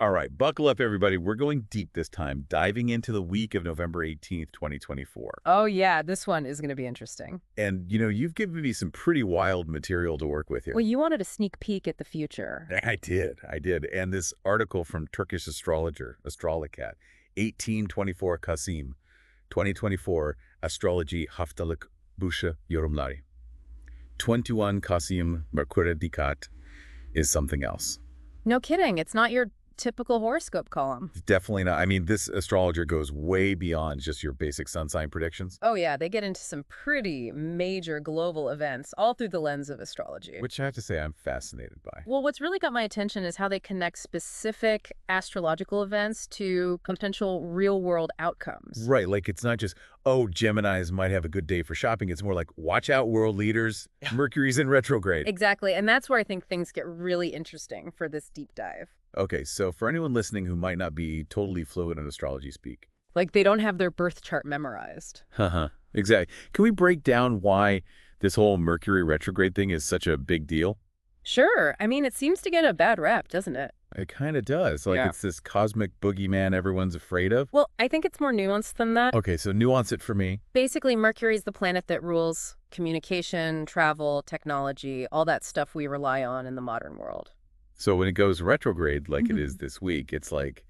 All right, buckle up, everybody. We're going deep this time, diving into the week of November 18th, 2024. Oh, yeah, this one is going to be interesting. And, you've given me some pretty wild material to work with Well, here. you wanted a sneak peek at the future. I did. And this article from Turkish astrologer, Astrolocat, 1824 Kasim, 2024, Astrology Haftalık Busha Yorumları. 21 Kasim Mercury Dikkat is something else. No kidding. It's not your typical horoscope column. Definitely not. I mean, this astrologer goes way beyond just your basic sun sign predictions. Oh, yeah, they get into some pretty major global events, all through the lens of astrology. Which I have to say I'm fascinated by. Well, what's really got my attention is how they connect specific astrological events to potential real-world outcomes. Right, like it's not just, oh, Geminis might have a good day for shopping. It's more like, watch out, world leaders. Mercury's in retrograde. Exactly, and that's where I think things get really interesting for this deep dive. Okay, so for anyone listening who might not be totally fluent in astrology speak. Like they don't have their birth chart memorized. Haha, exactly. Can we break down why this whole Mercury retrograde thing is such a big deal? Sure, I mean, it seems to get a bad rep, doesn't it? It kind of does. Like Yeah. it's this cosmic boogeyman everyone's afraid of. Well, I think it's more nuanced than that. Okay, so nuance it for me. Basically, Mercury is the planet that rules communication, travel, technology, all that stuff we rely on in the modern world. So when it goes retrograde, like it is this week, it's like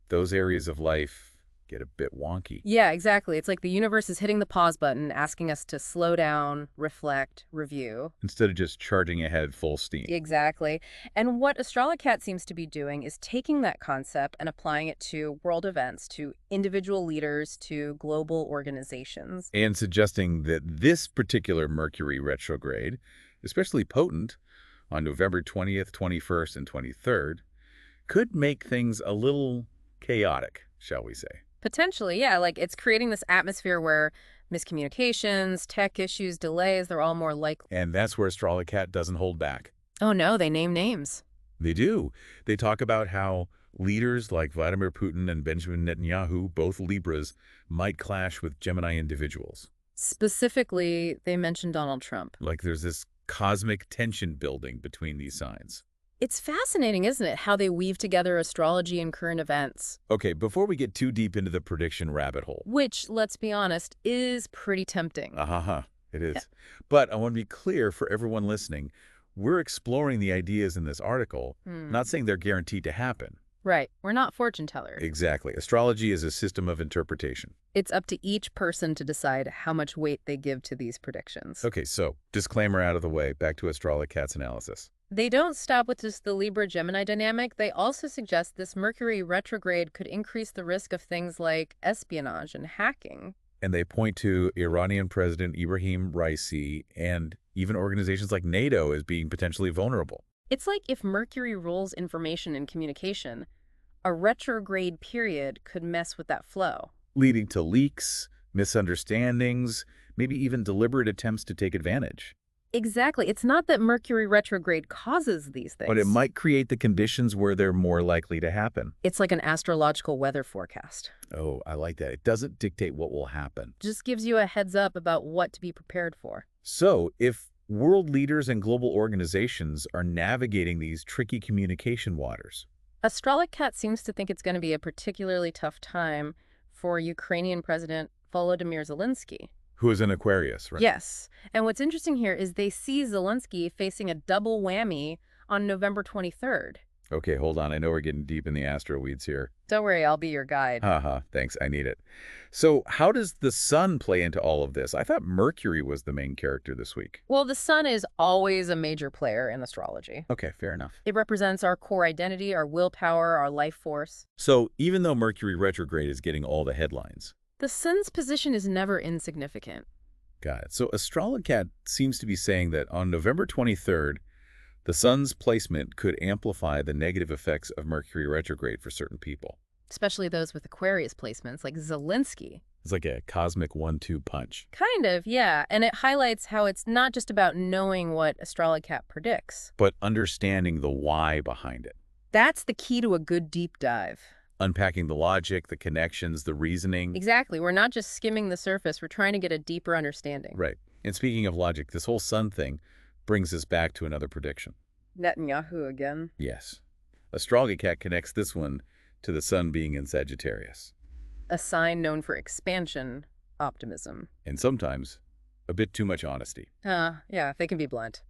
those areas of life get a bit wonky. Yeah, exactly. It's like the universe is hitting the pause button, asking us to slow down, reflect, review. Instead of just charging ahead full steam. Exactly. And what Astrolocat seems to be doing is taking that concept and applying it to world events, to individual leaders, to global organizations. And suggesting that this particular Mercury retrograde, especially potent on November 20th, 21st, and 23rd, could make things a little chaotic, shall we say. Potentially, yeah. Like it's creating this atmosphere where miscommunications, tech issues, delays, they're all more likely. And that's where Astrolocat doesn't hold back. Oh no, they name names. They do. They talk about how leaders like Vladimir Putin and Benjamin Netanyahu, both Libras, might clash with Gemini individuals. Specifically, they mentioned Donald Trump. Like there's this cosmic tension building between these signs. It's fascinating, isn't it, how they weave together astrology and current events, Okay, before we get too deep into the prediction rabbit hole. which, let's be honest, is pretty tempting. It is. Yeah. But I want to be clear for everyone listening, we're exploring the ideas in this article, not saying they're guaranteed to happen. Right. We're not fortune tellers. Exactly. Astrology is a system of interpretation. It's up to each person to decide how much weight they give to these predictions. Okay, so disclaimer out of the way, back to Astrolocat's analysis. They don't stop with just the Libra-Gemini dynamic. They also suggest this Mercury retrograde could increase the risk of things like espionage and hacking. And they point to Iranian President Ibrahim Raisi and even organizations like NATO as being potentially vulnerable. It's like if Mercury rules information and communication, a retrograde period could mess with that flow. Leading to leaks, misunderstandings, maybe even deliberate attempts to take advantage. Exactly. It's not that Mercury retrograde causes these things. But it might create the conditions where they're more likely to happen. It's like an astrological weather forecast. Oh, I like that. It doesn't dictate what will happen. Just gives you a heads up about what to be prepared for. So, if world leaders and global organizations are navigating these tricky communication waters, Astrolocat seems to think it's going to be a particularly tough time for Ukrainian President Volodymyr Zelensky. who is an Aquarius, right? Yes. And what's interesting here is they see Zelensky facing a double whammy on November 23rd. Okay, hold on. I know we're getting deep in the astro weeds here. Don't worry, I'll be your guide. Haha, thanks. I need it. So how does the sun play into all of this? I thought Mercury was the main character this week. Well, the sun is always a major player in astrology. Okay, fair enough. It represents our core identity, our willpower, our life force. So even though Mercury retrograde is getting all the headlines, The sun's position is never insignificant. got it. So Astrolocat seems to be saying that on November 23rd, the sun's placement could amplify the negative effects of Mercury retrograde for certain people. Especially those with Aquarius placements like Zelensky. It's like a cosmic 1-2 punch. Kind of, yeah. And it highlights how it's not just about knowing what Astrolocat predicts. But understanding the why behind it. That's the key to a good deep dive. Unpacking the logic, the connections, the reasoning. Exactly. We're not just skimming the surface. We're trying to get a deeper understanding. Right. And speaking of logic, this whole sun thing brings us back to another prediction. Netanyahu again. Yes. Astrology connects this one to the sun being in Sagittarius. A sign known for expansion, optimism. And sometimes a bit too much honesty. Yeah, they can be blunt.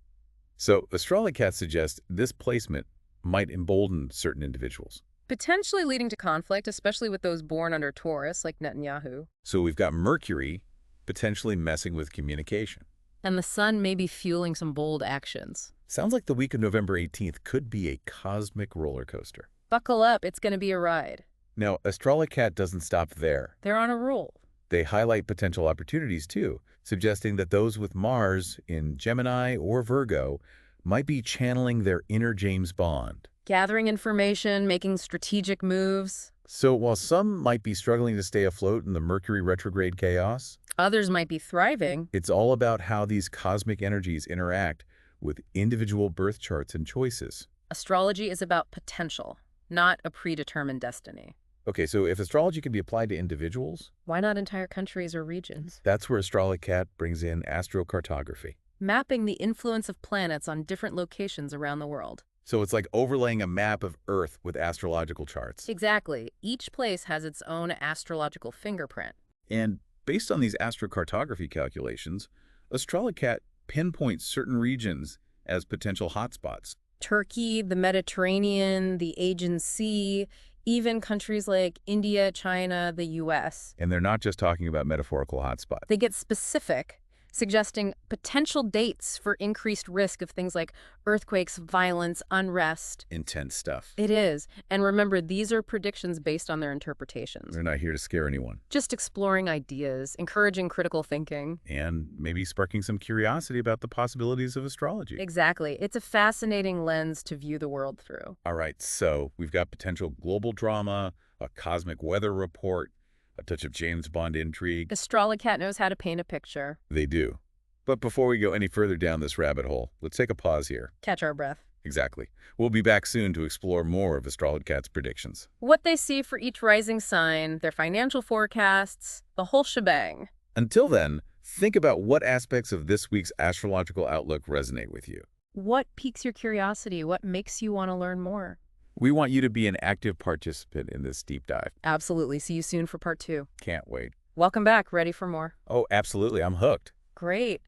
So Astrology suggests this placement might embolden certain individuals. Potentially leading to conflict, especially with those born under Taurus, like Netanyahu. So we've got Mercury potentially messing with communication. And the sun may be fueling some bold actions. Sounds like the week of November 18th could be a cosmic roller coaster. Buckle up, it's going to be a ride. Now, Astrology doesn't stop there. They're on a roll. They highlight potential opportunities too, suggesting that those with Mars in Gemini or Virgo might be channeling their inner James Bond. Gathering information, making strategic moves. So while some might be struggling to stay afloat in the Mercury retrograde chaos, Others might be thriving. it's all about how these cosmic energies interact with individual birth charts and choices. Astrology is about potential, not a predetermined destiny. Okay, so if astrology can be applied to individuals, Why not entire countries or regions? that's where Astrology brings in astrocartography. Mapping the influence of planets on different locations around the world. So it's like overlaying a map of Earth with astrological charts. Exactly. Each place has its own astrological fingerprint. And based on these astrocartography calculations, Astrology pinpoints certain regions as potential hotspots. Turkey, the Mediterranean, the Aegean Sea, even countries like India, China, the U.S. And they're not just talking about metaphorical hotspots. They get specific, suggesting potential dates for increased risk of things like earthquakes, violence, unrest. Intense stuff. It is. And remember, these are predictions based on their interpretations. They're not here to scare anyone. Just exploring ideas, encouraging critical thinking. And maybe sparking some curiosity about the possibilities of astrology. Exactly. It's a fascinating lens to view the world through. All right, so we've got potential global drama, a cosmic weather report, a touch of James Bond intrigue. Astrology knows how to paint a picture. They do. But before we go any further down this rabbit hole, let's take a pause here. Catch our breath. Exactly. We'll be back soon to explore more of Astrology's predictions. What they see for each rising sign, their financial forecasts, the whole shebang. Until then, think about what aspects of this week's astrological outlook resonate with you. What piques your curiosity? What makes you want to learn more? We want you to be an active participant in this deep dive. Absolutely. See you soon for part 2. Can't wait. Welcome back. Ready for more? Oh, absolutely. I'm hooked. Great.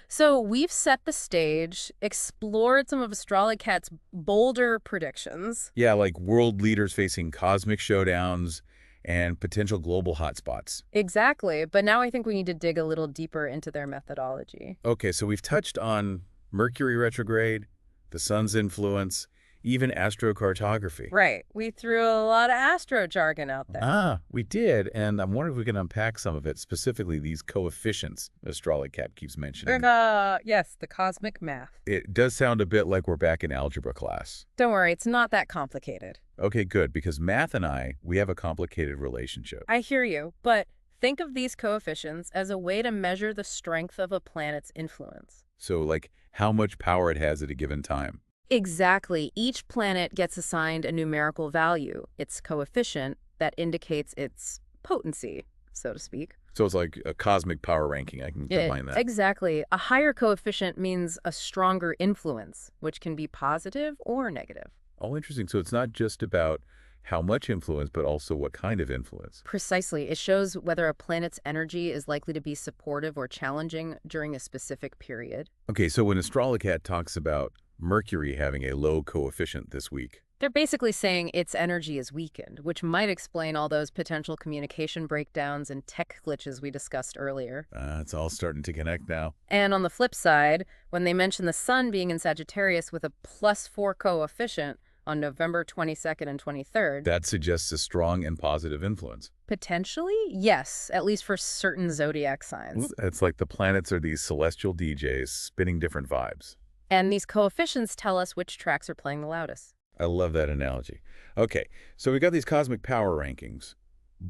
So we've set the stage, explored some of Astrology's bolder predictions. Yeah, like world leaders facing cosmic showdowns and potential global hotspots. Exactly. But now I think we need to dig a little deeper into their methodology. Okay, so we've touched on Mercury retrograde, the sun's influence, even astrocartography. Right. We threw a lot of astro jargon out there. We did, and I'm wondering if we can unpack some of it, specifically these coefficients Astrology keeps mentioning. Yes, the cosmic math. It does sound a bit like we're back in algebra class. Don't worry, it's not that complicated. Okay, good, because math and we have a complicated relationship. I hear you, but think of these coefficients as a way to measure the strength of a planet's influence. So, like, how much power it has at a given time. Exactly. Each planet gets assigned a numerical value, its coefficient, that indicates its potency, so to speak. So it's like a cosmic power ranking. I can combine that. Exactly. A higher coefficient means a stronger influence, which can be positive or negative. Oh, interesting. So it's not just about how much influence, but also what kind of influence. Precisely. It shows whether a planet's energy is likely to be supportive or challenging during a specific period. Okay, so when Astrology talks about Mercury having a low coefficient this week, They're basically saying its energy is weakened, which might explain all those potential communication breakdowns and tech glitches we discussed earlier. it's all starting to connect now. And on the flip side, when they mention the sun being in Sagittarius with a +4 coefficient on November 22nd and 23rd, That suggests a strong and positive influence. potentially, yes, at least for certain zodiac signs. It's like the planets are these celestial DJs spinning different vibes. And these coefficients tell us which tracks are playing the loudest. I love that analogy. Okay, so we got these cosmic power rankings,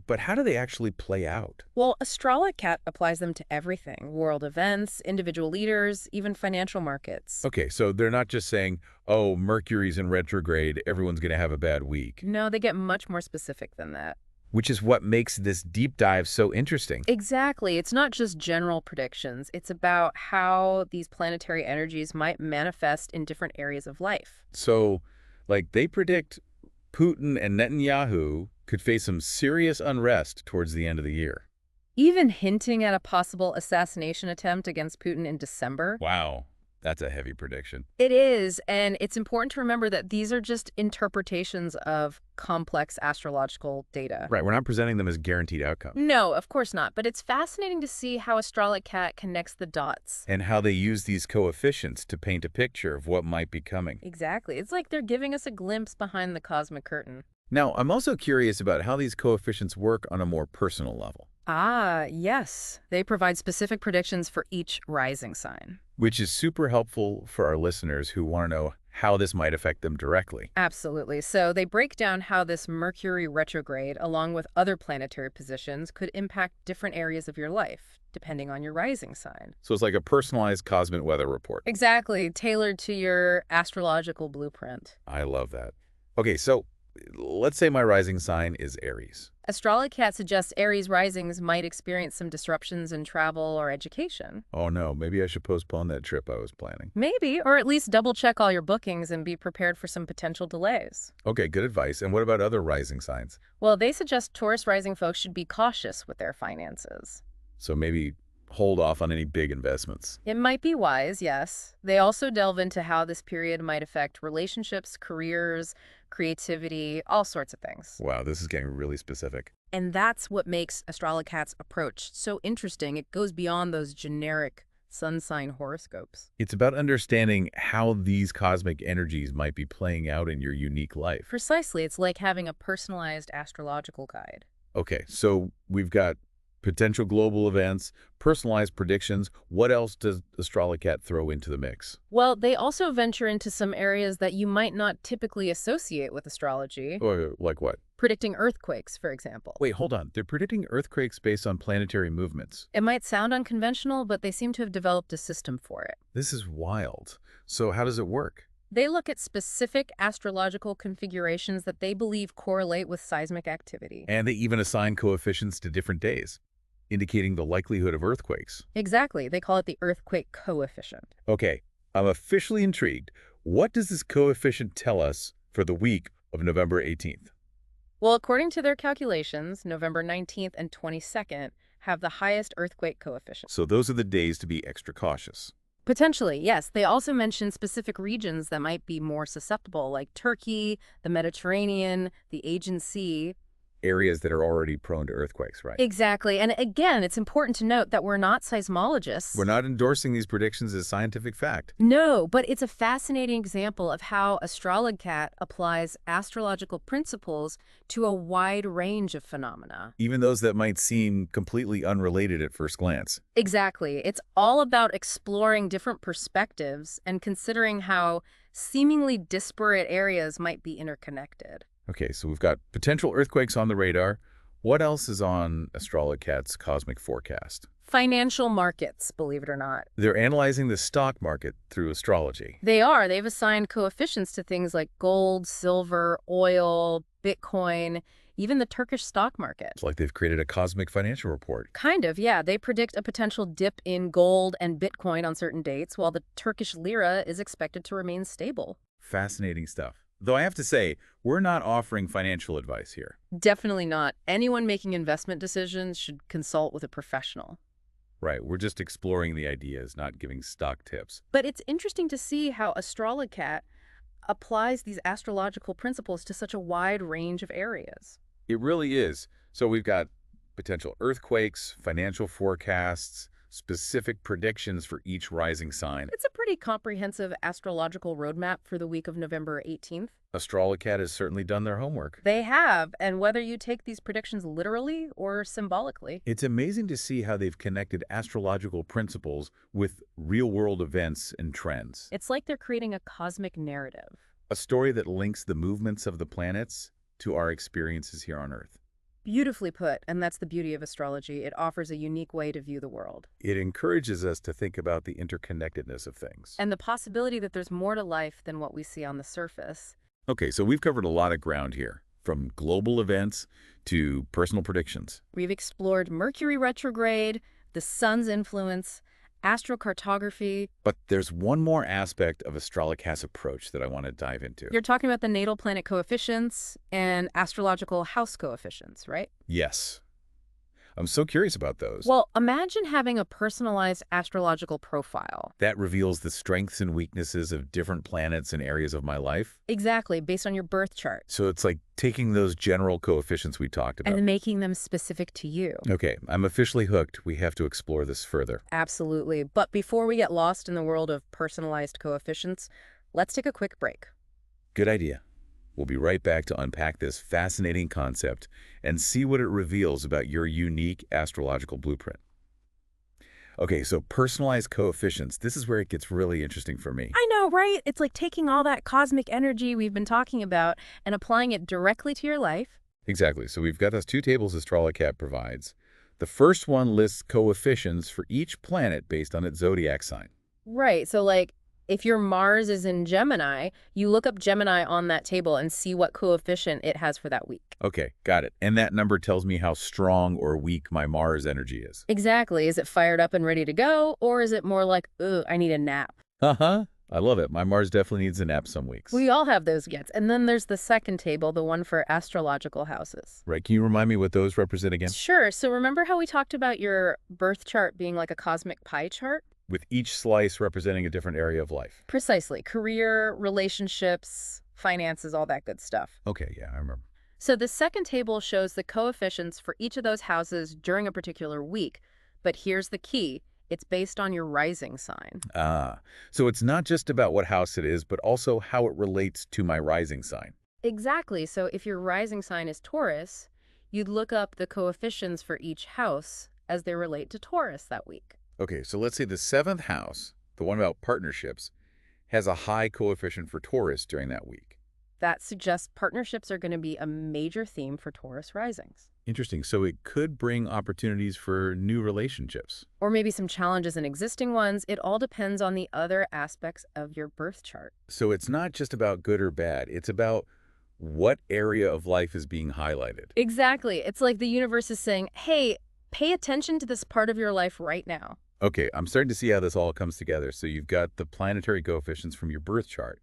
but how do they actually play out? Well, Astrology applies them to everything: world events, individual leaders, even financial markets. Okay, so they're not just saying, oh, Mercury's in retrograde, everyone's going to have a bad week. No, they get much more specific than that. Which is what makes this deep dive so interesting. Exactly. It's not just general predictions. It's about how these planetary energies might manifest in different areas of life. So Like, they predict Putin and Netanyahu could face some serious unrest towards the end of the year. Even hinting at a possible assassination attempt against Putin in December. Wow, that's a heavy prediction. It is, and it's important to remember that these are just interpretations of complex astrological data. Right, we're not presenting them as guaranteed outcomes. No, of course not, but it's fascinating to see how Astrolocat connects the dots. And how they use these coefficients to paint a picture of what might be coming. Exactly. It's like they're giving us a glimpse behind the cosmic curtain. Now, I'm also curious about how these coefficients work on a more personal level, Ah, yes. They provide specific predictions for each rising sign. which is super helpful for our listeners who want to know how this might affect them directly. Absolutely. So they break down how this Mercury retrograde, along with other planetary positions, could impact different areas of your life, depending on your rising sign. So it's like a personalized cosmic weather report. Exactly, tailored to your astrological blueprint. I love that. Okay, so let's say my rising sign is Aries. Astrolocat suggests Aries risings might experience some disruptions in travel or education. Oh no, maybe I should postpone that trip I was planning. Maybe, or at least double check all your bookings and be prepared for some potential delays. Okay, good advice. And what about other rising signs? Well, they suggest Taurus rising folks should be cautious with their finances. So maybe hold off on any big investments. It might be wise, yes. They also delve into how this period might affect relationships, careers, creativity, all sorts of things. Wow, this is getting really specific. And that's what makes Astrolocat's approach so interesting. It goes beyond those generic sun sign horoscopes. It's about understanding how these cosmic energies might be playing out in your unique life. Precisely, it's like having a personalized astrological guide. Okay, so we've got potential global events, personalized predictions. What else does Astrolocat throw into the mix? Well, they also venture into some areas that you might not typically associate with astrology. Or like what? Predicting earthquakes, for example. Wait, hold on. They're predicting earthquakes based on planetary movements. It might sound unconventional, but they seem to have developed a system for it. This is wild. So how does it work? They look at specific astrological configurations that they believe correlate with seismic activity. And they even assign coefficients to different days, indicating the likelihood of earthquakes. Exactly. They call it the earthquake coefficient. Okay, I'm officially intrigued. What does this coefficient tell us for the week of November 18th? Well, according to their calculations, November 19th and 22nd have the highest earthquake coefficient. So those are the days to be extra cautious. Potentially, yes. They also mention specific regions that might be more susceptible, like Turkey, the Mediterranean, the Aegean Sea. Areas that are already prone to earthquakes, right? Exactly. And again, it's important to note that we're not seismologists. We're not endorsing these predictions as scientific fact. No, but it's a fascinating example of how Astrolocat applies astrological principles to a wide range of phenomena. Even those that might seem completely unrelated at first glance. Exactly. It's all about exploring different perspectives and considering how seemingly disparate areas might be interconnected. Okay, so we've got potential earthquakes on the radar. What else is on Astrolocat's cosmic forecast? Financial markets, believe it or not. They're analyzing the stock market through astrology. They are. They've assigned coefficients to things like gold, silver, oil, Bitcoin, even the Turkish stock market. It's like they've created a cosmic financial report. Kind of, yeah. They predict a potential dip in gold and Bitcoin on certain dates, while the Turkish lira is expected to remain stable. Fascinating stuff. Though I have to say, we're not offering financial advice here. Definitely not. Anyone making investment decisions should consult with a professional. Right, we're just exploring the ideas, not giving stock tips. But it's interesting to see how Astrolocat applies these astrological principles to such a wide range of areas. It really is. So we've got potential earthquakes, financial forecasts, specific predictions for each rising sign. It's a pretty comprehensive astrological roadmap for the week of November 18th. Astrolocat has certainly done their homework. They have, and whether you take these predictions literally or symbolically. It's amazing to see how they've connected astrological principles with real-world events and trends. It's like they're creating a cosmic narrative. A story that links the movements of the planets to our experiences here on Earth. Beautifully put, and that's the beauty of astrology. It offers a unique way to view the world. It encourages us to think about the interconnectedness of things. And the possibility that there's more to life than what we see on the surface. Okay, so we've covered a lot of ground here, from global events to personal predictions. We've explored Mercury retrograde, the sun's influence, astrocartography. But there's one more aspect of Astrologic's approach that I want to dive into. You're talking about the natal planet coefficients and astrological house coefficients, right? Yes. I'm so curious about those. Well, imagine having a personalized astrological profile. That reveals the strengths and weaknesses of different planets and areas of my life. Exactly, based on your birth chart. So it's like taking those general coefficients we talked about. And making them specific to you. Okay, I'm officially hooked. We have to explore this further. Absolutely. But before we get lost in the world of personalized coefficients, let's take a quick break. Good idea. We'll be right back to unpack this fascinating concept and see what it reveals about your unique astrological blueprint. Okay, so personalized coefficients. This is where it gets really interesting for me. I know, right? It's like taking all that cosmic energy we've been talking about and applying it directly to your life. Exactly. So we've got those two tables Astrolocat provides. The first one lists coefficients for each planet based on its zodiac sign. Right. So like if your Mars is in Gemini, you look up Gemini on that table and see what coefficient it has for that week. Okay, got it. And that number tells me how strong or weak my Mars energy is. Exactly. Is it fired up and ready to go? Or is it more like, ugh, I need a nap? Uh-huh. I love it. My Mars definitely needs a nap some weeks. We all have those gets. And then there's the second table, the one for astrological houses. Right. Can you remind me what those represent again? Sure. So remember how we talked about your birth chart being like a cosmic pie chart? With each slice representing a different area of life. Precisely. Career, relationships, finances, all that good stuff. Okay, yeah, I remember. So the second table shows the coefficients for each of those houses during a particular week. But here's the key. It's based on your rising sign. So it's not just about what house it is, but also how it relates to my rising sign. Exactly. So if your rising sign is Taurus, you'd look up the coefficients for each house as they relate to Taurus that week. Okay, so let's say the seventh house, the one about partnerships, has a high coefficient for Taurus during that week. That suggests partnerships are going to be a major theme for Taurus risings. Interesting. So it could bring opportunities for new relationships. Or maybe some challenges in existing ones. It all depends on the other aspects of your birth chart. So it's not just about good or bad. It's about what area of life is being highlighted. Exactly. It's like the universe is saying, hey, pay attention to this part of your life right now. Okay, I'm starting to see how this all comes together. So you've got the planetary coefficients from your birth chart,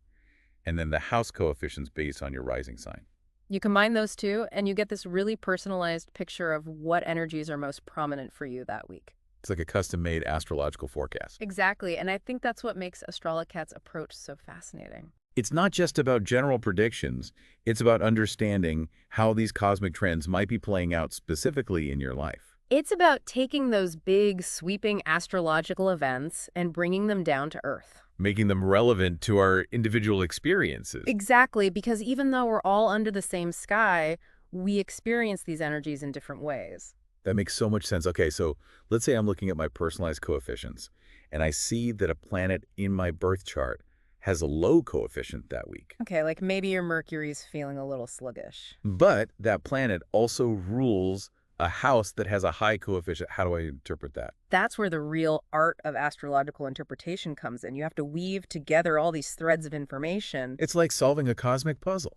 and then the house coefficients based on your rising sign. You combine those two, and you get this really personalized picture of what energies are most prominent for you that week. It's like a custom-made astrological forecast. Exactly, and I think that's what makes Astrolocat's approach so fascinating. It's not just about general predictions. It's about understanding how these cosmic trends might be playing out specifically in your life. It's about taking those big, sweeping astrological events and bringing them down to Earth. Making them relevant to our individual experiences. Exactly, because even though we're all under the same sky, we experience these energies in different ways. That makes so much sense. Okay, so let's say I'm looking at my personalized coefficients, and I see that a planet in my birth chart has a low coefficient that week. Okay, like maybe your Mercury's feeling a little sluggish. But that planet also rules a house that has a high coefficient. How do I interpret that? That's where the real art of astrological interpretation comes in. You have to weave together all these threads of information. It's like solving a cosmic puzzle.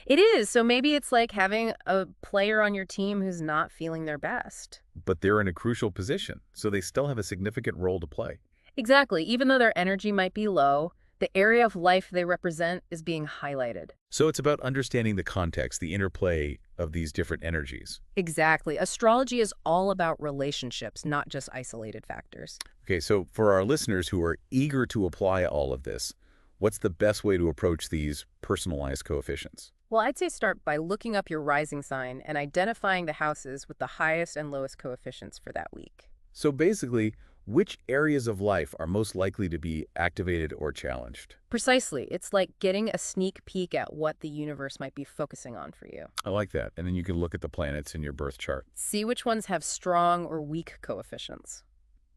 It is. So maybe it's like having a player on your team who's not feeling their best. But they're in a crucial position, so they still have a significant role to play. Exactly. Even though their energy might be low, the area of life they represent is being highlighted. So it's about understanding the context, the interplay of these different energies. Exactly. Astrology is all about relationships, not just isolated factors. Okay, so for our listeners who are eager to apply all of this, what's the best way to approach these personalized coefficients? Well, I'd say start by looking up your rising sign and identifying the houses with the highest and lowest coefficients for that week. So basically, which areas of life are most likely to be activated or challenged? Precisely. It's like getting a sneak peek at what the universe might be focusing on for you. I like that. And then you can look at the planets in your birth chart. See which ones have strong or weak coefficients.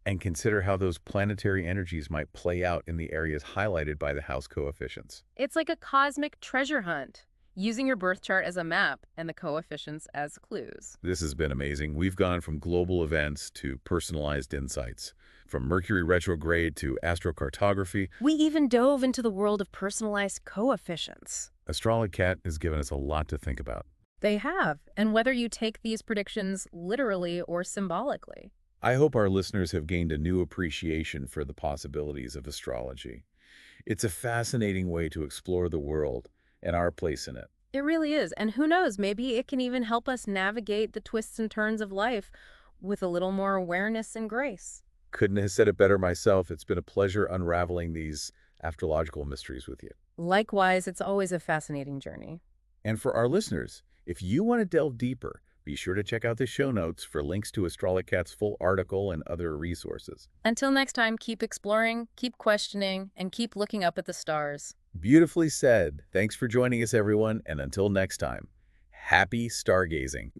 And consider how those planetary energies might play out in the areas highlighted by the house coefficients. It's like a cosmic treasure hunt, using your birth chart as a map and the coefficients as clues. This has been amazing. We've gone from global events to personalized insights, from Mercury retrograde to astrocartography. We even dove into the world of personalized coefficients. Astrolocat has given us a lot to think about. They have, and whether you take these predictions literally or symbolically. I hope our listeners have gained a new appreciation for the possibilities of astrology. It's a fascinating way to explore the world and our place in it. It really is. And who knows, maybe it can even help us navigate the twists and turns of life with a little more awareness and grace. Couldn't have said it better myself. It's been a pleasure unraveling these astrological mysteries with you. Likewise, it's always a fascinating journey. And for our listeners, if you want to delve deeper, be sure to check out the show notes for links to Astrolocat's full article and other resources. Until next time, keep exploring, keep questioning, and keep looking up at the stars. Beautifully said. Thanks for joining us, everyone, and until next time, happy stargazing.